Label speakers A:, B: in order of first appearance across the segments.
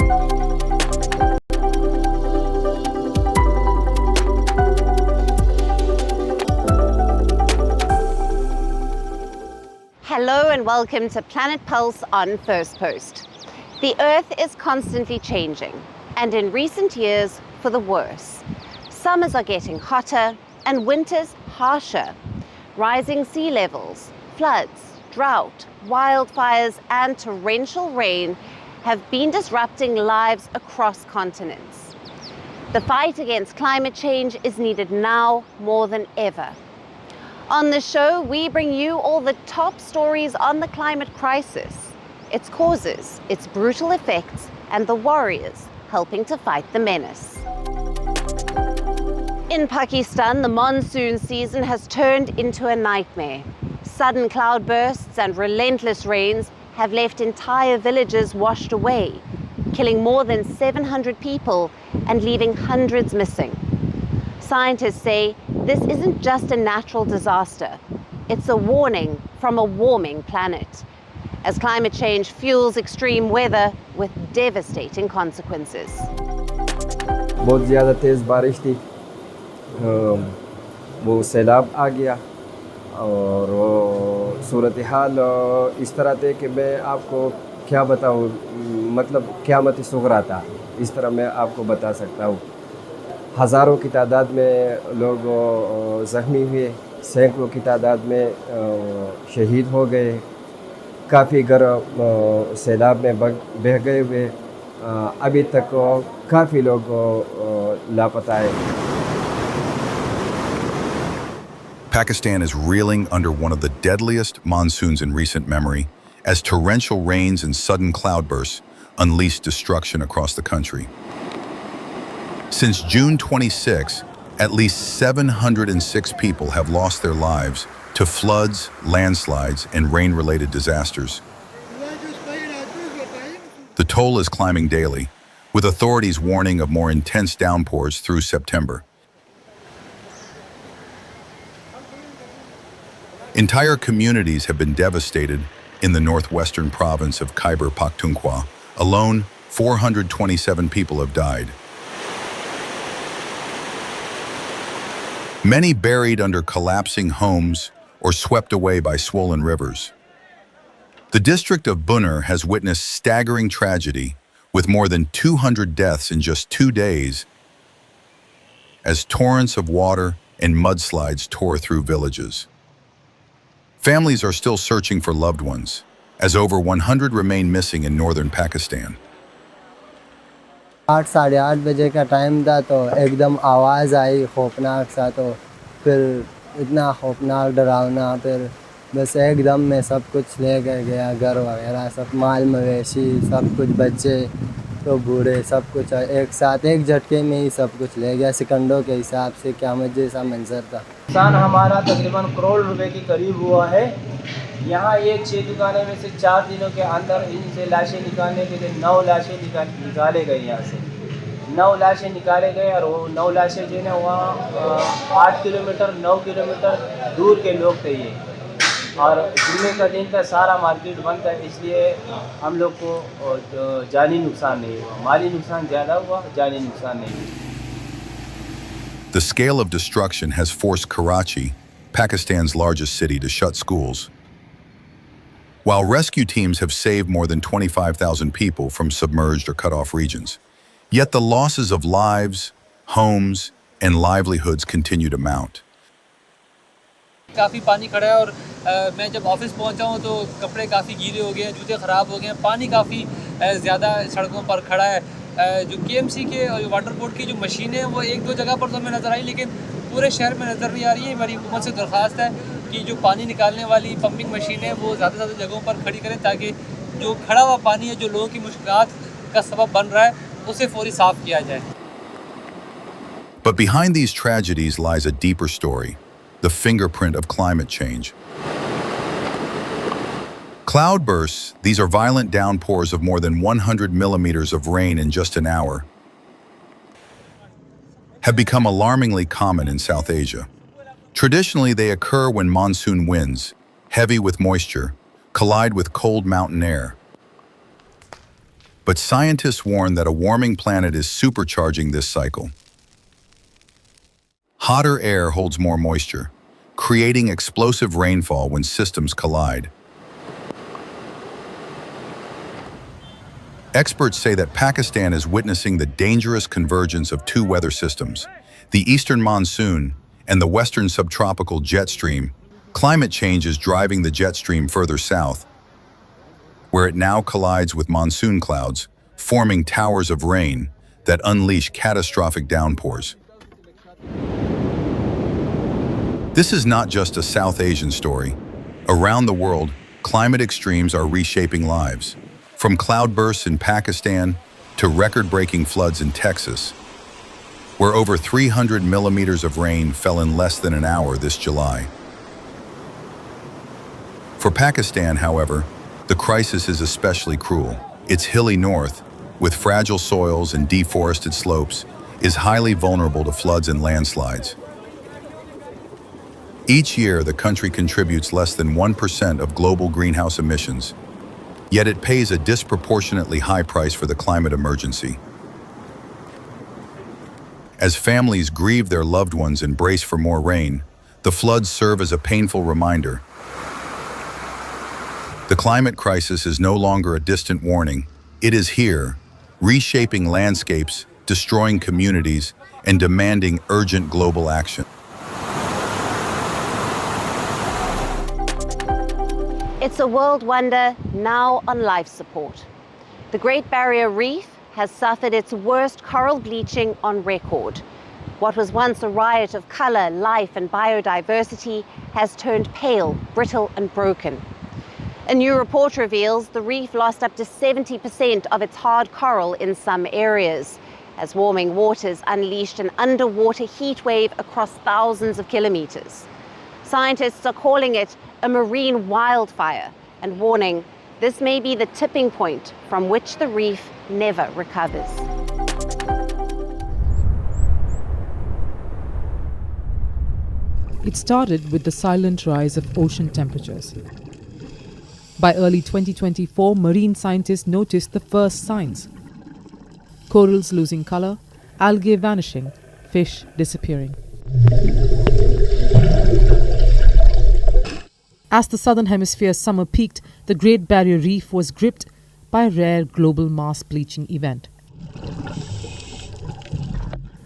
A: Hello and welcome to Planet Pulse on Firstpost. The Earth is constantly changing, and in recent years, for the worse. Summers are getting hotter and winters harsher. Rising sea levels, floods, drought, wildfires, and torrential rain have been disrupting lives across continents. The fight against climate change is needed now more than ever. On the show, we bring you all the top stories on the climate crisis, its causes, its brutal effects, and the warriors helping to fight the menace. In Pakistan, the monsoon season has turned into a nightmare. Sudden cloudbursts and relentless rains have left entire villages washed away, killing more than 700 people and leaving hundreds missing. Scientists say this isn't just a natural disaster, it's a warning from a warming planet, as climate change fuels extreme weather with devastating consequences.
B: बहुत ज़्यादा तेज़ बारिश थी, वो सैलाब आ गया और सूरत हाल इस तरह थे कि मैं आपको क्या बताऊँ, मतलब क़यामत सुग़रा था, इस तरह मैं आपको बता सकता हूँ। हज़ारों की तादाद में लोग ज़ख्मी हुए, सैकड़ों की तादाद में शहीद हो गए, काफ़ी घर सैलाब में बह गए हुए, अभी तक काफ़ी लोग लापता हैं।
C: Pakistan is reeling under one of the deadliest monsoons in recent memory as torrential rains and sudden cloudbursts unleash destruction across the country. Since June 26, at least 706 people have lost their lives to floods, landslides, and rain-related disasters. The toll is climbing daily, with authorities warning of more intense downpours through September. Entire communities have been devastated in the northwestern province of Khyber Pakhtunkhwa. Alone, 427 people have died. Many buried under collapsing homes or swept away by swollen rivers. The district of Buner has witnessed staggering tragedy with more than 200 deaths in just 2 days as torrents of water and mudslides tore through villages. Families are still searching for loved ones, as over 100 remain missing in northern Pakistan.
D: 8 साढ़े 8 बजे का time था तो एकदम आवाज़ आई खौफनाक सा, तो फिर इतना खौफनाक डरावना, फिर बस एकदम में सब कुछ ले कर गया, घर वगैरह सब, माल मवेशी सब कुछ, बच्चे तो बूढ़े सब कुछ एक साथ एक झटके में ही सब कुछ ले गया। सेकंडों के हिसाब से क़यामत जैसा मंजर था।
E: नुकसान हमारा तकरीबन करोड़ रुपए के करीब हुआ है। यहाँ ये 6 दुकानें में से 4 दिनों के अंदर इनसे लाशें निकालने के लिए 9 लाशें निकाले गए। यहाँ से 9 लाशें निकाले गए और वो 9 लाशें जो है वहाँ 8 किलोमीटर 9 किलोमीटर दूर के लोग थे ये, और जुम्मे का दिन का सारा मार्केट बंद था, इसलिए हम लोग को जानी नुकसान नहीं हुआ। माली नुकसान ज़्यादा हुआ, जानी नुकसान नहीं हुआ।
C: The scale of destruction has forced Karachi, Pakistan's largest city, to shut schools. While rescue teams have saved more than 25,000 people from submerged or cut-off regions, yet the losses of lives, homes, and livelihoods continue to mount.
F: काफ़ी पानी खड़ा है और मैं जब office पहुंचा हूं तो कपड़े काफ़ी गीले हो गए हैं, जूते ख़राब हो गए हैं, पानी काफ़ी ज़्यादा सड़कों पर खड़ा है। जो केएमसी के और वाटर बोर्ड की जो मशीनें हैं वो 1-2 जगह पर तो हमें नज़र आई, लेकिन पूरे शहर में नज़र नहीं आ रही है। हमारी हुकूमत से दरख्वास्त है कि जो पानी निकालने वाली पंपिंग मशीनें वो ज़्यादा से ज़्यादा जगहों पर खड़ी करें, ताकि जो खड़ा हुआ पानी है जो लोगों की मुश्किलात का सबब बन रहा है उसे फौरी साफ़ किया जाए।
C: But behind these tragedies lies a deeper story, the fingerprint of climate change. Cloudbursts, these are violent downpours of more than 100 millimeters of rain in just an hour, have become alarmingly common in South Asia. Traditionally, they occur when monsoon winds, heavy with moisture, collide with cold mountain air. But scientists warn that a warming planet is supercharging this cycle. Hotter air holds more moisture, creating explosive rainfall when systems collide. Experts say that Pakistan is witnessing the dangerous convergence of two weather systems, the eastern monsoon and the western subtropical jet stream. Climate change is driving the jet stream further south, where it now collides with monsoon clouds, forming towers of rain that unleash catastrophic downpours. This is not just a South Asian story. Around the world, climate extremes are reshaping lives. From cloudbursts in Pakistan to record-breaking floods in Texas, where over 300 millimeters of rain fell in less than an hour this July. For Pakistan, however, the crisis is especially cruel. Its hilly north, with fragile soils and deforested slopes, is highly vulnerable to floods and landslides. Each year, the country contributes less than 1% of global greenhouse emissions, yet it pays a disproportionately high price for the climate emergency. As families grieve their loved ones and brace for more rain, the floods serve as a painful reminder. The climate crisis is no longer a distant warning. It is here, reshaping landscapes, destroying communities, and demanding urgent global action.
A: It's a world wonder now on life support. The Great Barrier Reef has suffered its worst coral bleaching on record. What was once a riot of color, life, and biodiversity has turned pale, brittle, and broken. A new report reveals the reef lost up to 70% of its hard coral in some areas, as warming waters unleashed an underwater heat wave across thousands of kilometers. Scientists are calling it a marine wildfire and warning this may be the tipping point from which the reef never recovers.
G: It started with the silent rise of ocean temperatures. By early 2024, marine scientists noticed the first signs. Corals losing color, algae vanishing, fish disappearing. As the southern hemisphere's summer peaked, the Great Barrier Reef was gripped by a rare global mass bleaching event.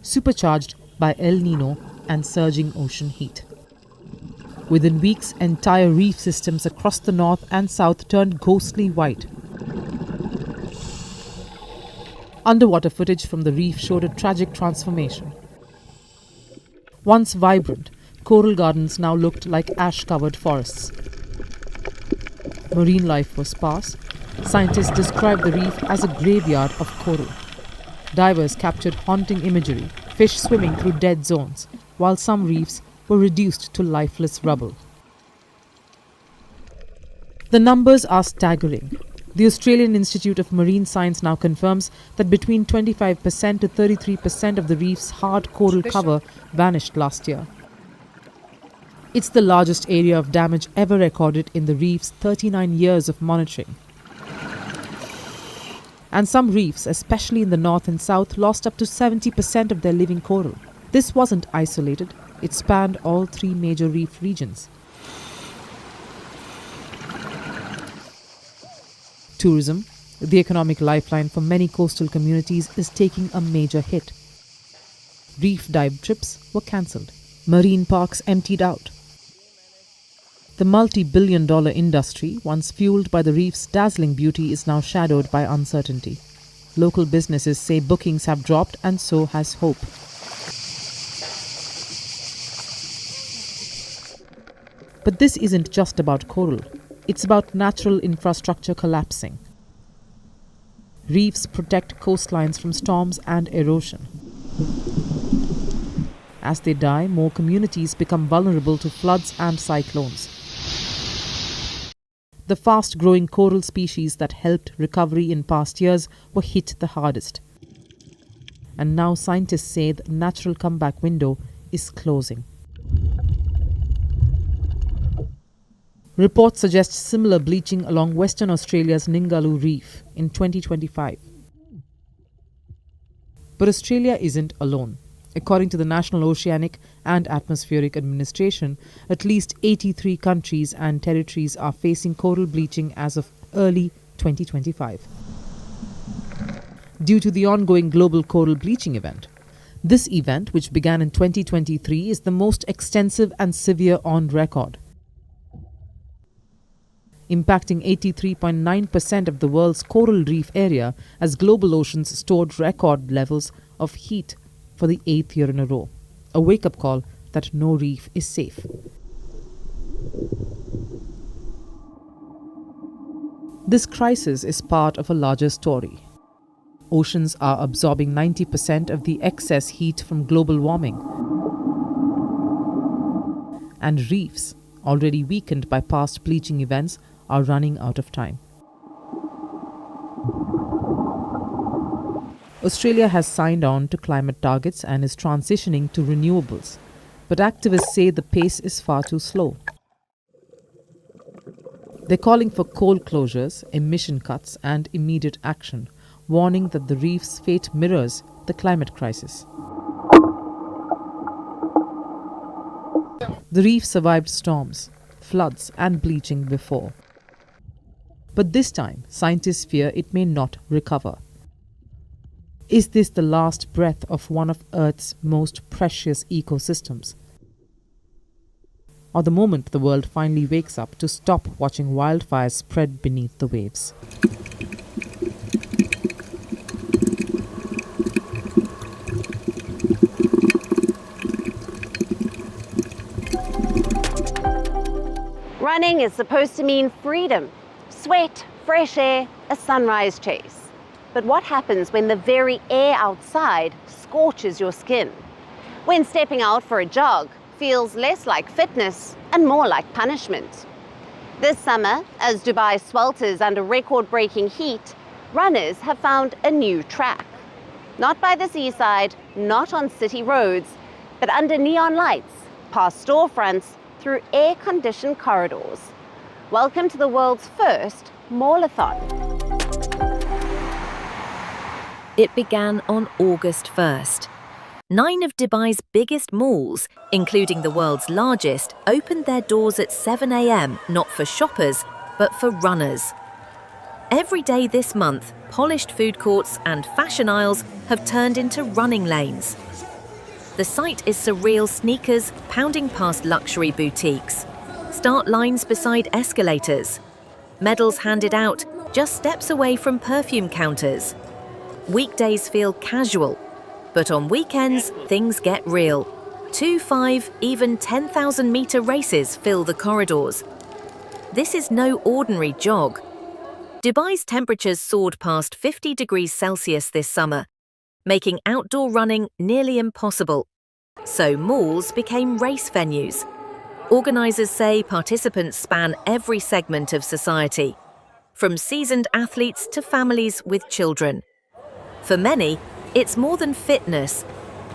G: Supercharged by El Nino and surging ocean heat. Within weeks, entire reef systems across the north and south turned ghostly white. Underwater footage from the reef showed a tragic transformation. Once vibrant, coral gardens now looked like ash-covered forests. Marine life was sparse. Scientists described the reef as a graveyard of coral. Divers captured haunting imagery, fish swimming through dead zones, while some reefs were reduced to lifeless rubble. The numbers are staggering. The Australian Institute of Marine Science now confirms that between 25% to 33% of the reef's hard coral cover vanished last year. It's the largest area of damage ever recorded in the reef's 39 years of monitoring. And some reefs, especially in the north and south, lost up to 70% of their living coral. This wasn't isolated. It spanned all three major reef regions. Tourism, the economic lifeline for many coastal communities, is taking a major hit. Reef dive trips were cancelled. Marine parks emptied out. The multi-billion-dollar industry, once fueled by the reef's dazzling beauty, is now shadowed by uncertainty. Local businesses say bookings have dropped, and so has hope. But this isn't just about coral. It's about natural infrastructure collapsing. Reefs protect coastlines from storms and erosion. As they die, more communities become vulnerable to floods and cyclones. The fast-growing coral species that helped recovery in past years were hit the hardest. And now scientists say the natural comeback window is closing. Reports suggest similar bleaching along Western Australia's Ningaloo Reef in 2025. But Australia isn't alone. According to the National Oceanic and Atmospheric Administration, at least 83 countries and territories are facing coral bleaching as of early 2025. Due to the ongoing global coral bleaching event. This event, which began in 2023, is the most extensive and severe on record, impacting 83.9% of the world's coral reef area as global oceans stored record levels of heat for the 8th year in a row. A wake-up call that no reef is safe. This crisis is part of a larger story. Oceans are absorbing 90% of the excess heat from global warming. And reefs, already weakened by past bleaching events, are running out of time. Australia has signed on to climate targets and is transitioning to renewables, but activists say the pace is far too slow. They're calling for coal closures, emission cuts, and immediate action, warning that the reef's fate mirrors the climate crisis. The reef survived storms, floods, and bleaching before. But this time, scientists fear it may not recover. Is this the last breath of one of Earth's most precious ecosystems? Or the moment the world finally wakes up to stop watching wildfires spread beneath the waves?
A: Running is supposed to mean freedom, sweat, fresh air, a sunrise chase. But what happens when the very air outside scorches your skin? When stepping out for a jog feels less like fitness and more like punishment? This summer, as Dubai swelters under record-breaking heat, runners have found a new track. Not by the seaside, not on city roads, but under neon lights, past storefronts, through air-conditioned corridors. Welcome to the world's first Mallathon.
H: It began on August 1st. 9 of Dubai's biggest malls, including the world's largest, opened their doors at 7 a.m, not for shoppers, but for runners. Every day this month, polished food courts and fashion aisles have turned into running lanes. The sight is surreal sneakers pounding past luxury boutiques, start lines beside escalators, medals handed out just steps away from perfume counters. Weekdays feel casual, but on weekends things get real. 2, 5, even 10,000 metre races fill the corridors. This is no ordinary jog. Dubai's temperatures soared past 50 degrees Celsius this summer, making outdoor running nearly impossible. So malls became race venues. Organisers say participants span every segment of society, from seasoned athletes to families with children. For many, it's more than fitness.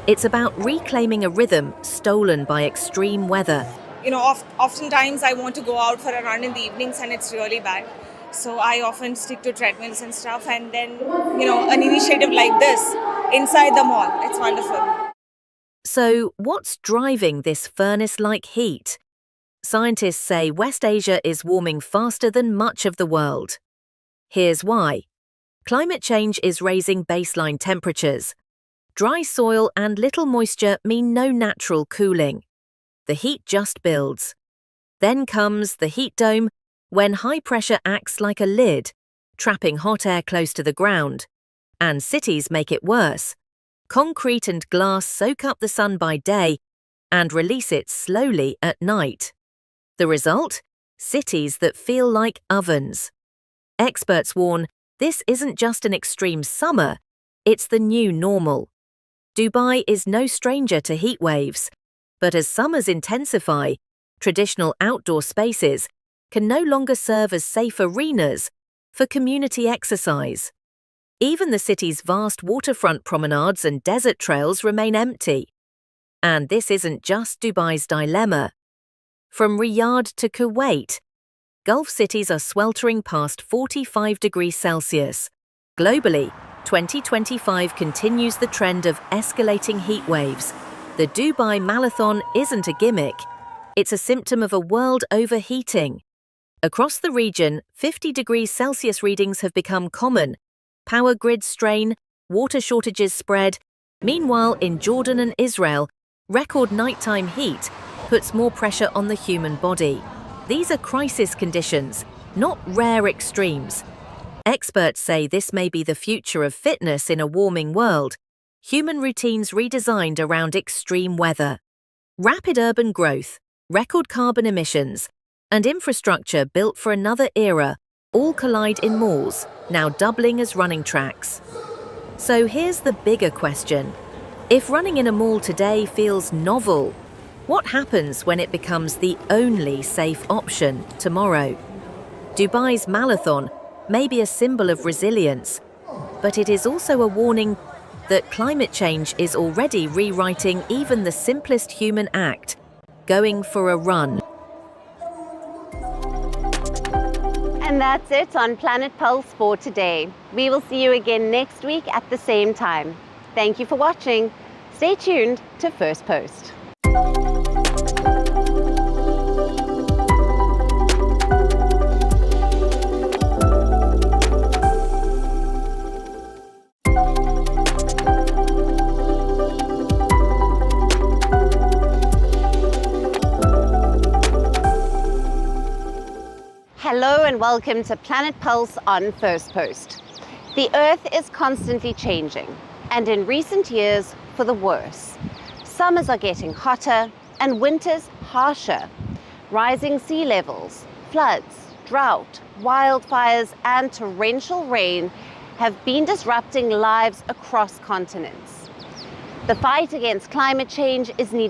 H: It's about reclaiming a rhythm stolen by extreme weather.
I: Oftentimes I want to go out for a run in the evenings and it's really bad. So I often stick to treadmills and stuff, and then, an initiative like this inside the mall, it's wonderful.
H: So what's driving this furnace-like heat? Scientists say West Asia is warming faster than much of the world. Here's why. Climate change is raising baseline temperatures. Dry soil and little moisture mean no natural cooling. The heat just builds. Then comes the heat dome, when high pressure acts like a lid, trapping hot air close to the ground. And cities make it worse. Concrete and glass soak up the sun by day and release it slowly at night. The result? Cities that feel like ovens. Experts warn this isn't just an extreme summer, it's the new normal. Dubai is no stranger to heat waves, but as summers intensify, traditional outdoor spaces can no longer serve as safe arenas for community exercise. Even the city's vast waterfront promenades and desert trails remain empty. And this isn't just Dubai's dilemma. From Riyadh to Kuwait, Gulf cities are sweltering past 45 degrees Celsius. Globally, 2025 continues the trend of escalating heat waves. The Dubai Mallathon isn't a gimmick. It's a symptom of a world overheating. Across the region, 50 degrees Celsius readings have become common. Power grids strain, water shortages spread. Meanwhile, in Jordan and Israel, record nighttime heat puts more pressure on the human body. These are crisis conditions, not rare extremes. Experts say this may be the future of fitness in a warming world. Human routines redesigned around extreme weather. Rapid urban growth, record carbon emissions, and infrastructure built for another era all collide in malls, now doubling as running tracks. So here's the bigger question. If running in a mall today feels novel, what happens when it becomes the only safe option tomorrow? Dubai's Mallathon may be a symbol of resilience, but it is also a warning that climate change is already rewriting even the simplest human act, going for a run.
A: And that's it on Planet Pulse for today. We will see you again next week at the same time. Thank you for watching. Stay tuned to Firstpost. Hello and welcome to Planet Pulse on Firstpost. The Earth is constantly changing, and in recent years, for the worse. Summers are getting hotter and winters harsher. Rising sea levels, floods, drought, wildfires, and torrential rain have been disrupting lives across continents. The fight against climate change is needed